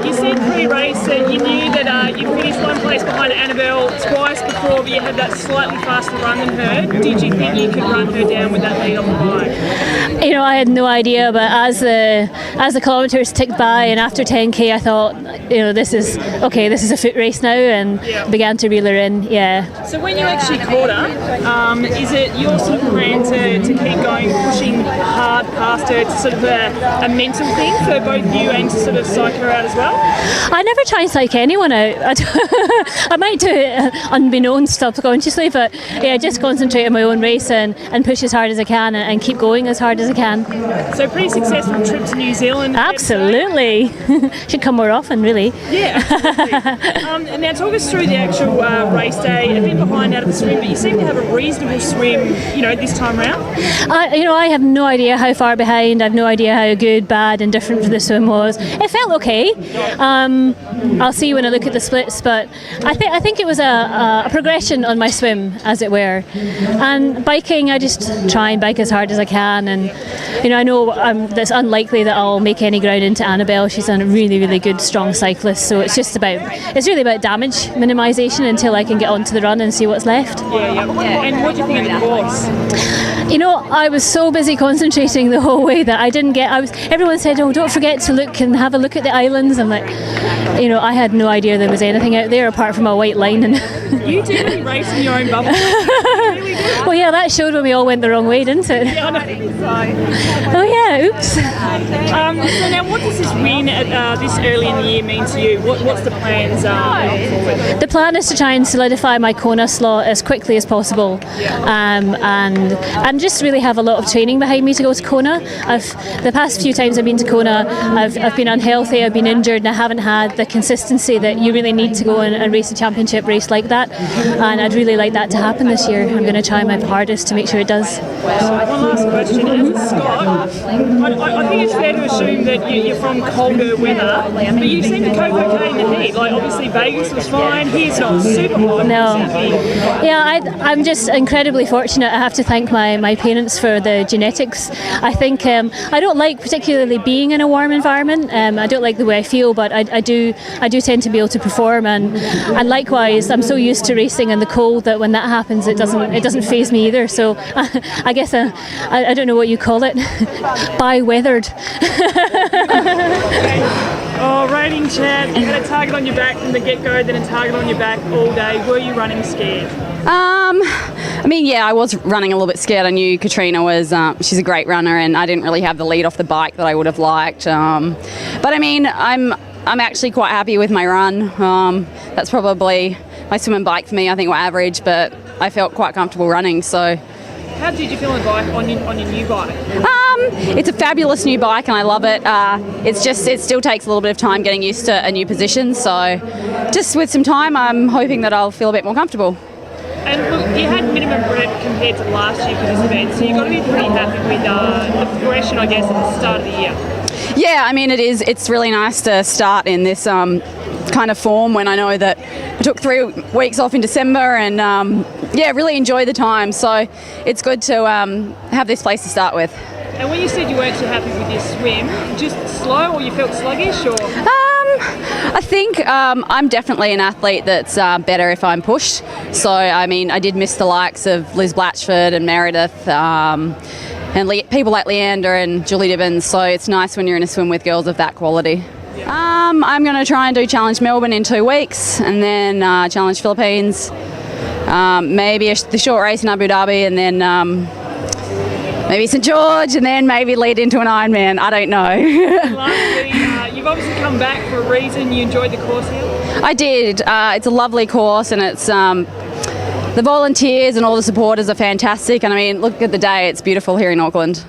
You said pre-race that you knew that you finished one place behind Annabel twice before, but you had that slightly faster run than her. Did you think you could run her down with that lead on the bike? You know, I had no idea, but as the kilometres ticked by and after 10k, I thought, you know, this is a foot race now, and began to reel her in. Yeah. So when you actually caught her, is it your sort of plan to keep going, pushing hard past her, to sort of a mental thing for both you and to sort of psych her out as well? I never try and psych anyone out. I might do it unbeknownst subconsciously, but yeah, just concentrate on my own race and push as hard as I can and keep going as hard as I can. So pretty successful trip to New Zealand. Absolutely. Should come more often, really. Yeah, absolutely. Now talk us through the actual race day. A bit behind out of the swim, but you seem to have a reasonable swim, you know, this time round. I have no idea how far behind. I have no idea how good, bad, and different the swim was. It felt okay. I'll see when I look at the splits, but I think it was a progression on my swim, as it were. And biking, I just try and bike as hard as I can, and you know, I know that's unlikely that I'll make any ground into Annabel. She's a really, really good, strong cyclist, so it's really about damage minimisation until I can get onto the run and see what's left. Yeah. And what do you think of the course? You know, I was so busy concentrating the whole way that I didn't get. Everyone said, "Oh, don't forget to look and have a look at the islands." I'm like, you know, I had no idea there was anything out there apart from a white line. And you did really race in your own bubble. Really good. Well, yeah, that showed when we all went the wrong way, didn't it? Yeah, I know. Oh yeah, oops. So now, what does this win at this early in the year mean to you? What's the plans going forward? The plan is to try and solidify my Kona slot as quickly as possible, and just really have a lot of training behind me to go to Kona. The past few times I've been to Kona, I've been unhealthy, I've been injured, and I haven't had the consistency that you really need to go and race a championship race like that. And I'd really like that to happen this year. I'm going to try my hardest to make sure it does. One last question. As a Scot, I think it's fair to assume that you're from colder weather, but you seem to cope okay in the heat. Like, obviously Vegas was fine, here's not super hot. No. Yeah, I'm just incredibly fortunate. I have to thank my parents for the genetics. I think I don't like particularly being in a warm environment. I don't like the way I feel, but I do tend to be able to perform, and likewise I'm so used to racing in the cold that when that happens it doesn't faze me either. So I guess I don't know what you call it. By-weathered. Oh, raining chat. You had a target on your back from the get-go, then a target on your back all day. Were you running scared? I mean, yeah, I was running a little bit scared. I knew Katrina was, she's a great runner, and I didn't really have the lead off the bike that I would have liked. But I mean, I'm actually quite happy with my run. That's probably my swim and bike for me. I think were average, but I felt quite comfortable running. So. How did you feel on the bike, on your new bike? It's a fabulous new bike and I love it. It still takes a little bit of time getting used to a new position, so just with some time I'm hoping that I'll feel a bit more comfortable. And look, you had minimum rep compared to last year for this event, so you've got to be pretty happy with the progression, I guess, at the start of the year. Yeah, I mean it's really nice to start in this kind of form when I know that I took 3 weeks off in December and really enjoy the time, so it's good to have this place to start with. And when you said you weren't too happy with your swim, just slow or you felt sluggish or? I think I'm definitely an athlete that's better if I'm pushed. So, I mean, I did miss the likes of Liz Blatchford and Meredith and people like Leander and Julie Dibbins. So it's nice when you're in a swim with girls of that quality. I'm going to try and do Challenge Melbourne in 2 weeks and then Challenge Philippines, maybe the short race in Abu Dhabi and then maybe St George and then maybe lead into an Ironman. I don't know. Lastly, you've obviously come back for a reason. You enjoyed the course here? I did. It's a lovely course and it's the volunteers and all the supporters are fantastic. And I mean, look at the day. It's beautiful here in Auckland.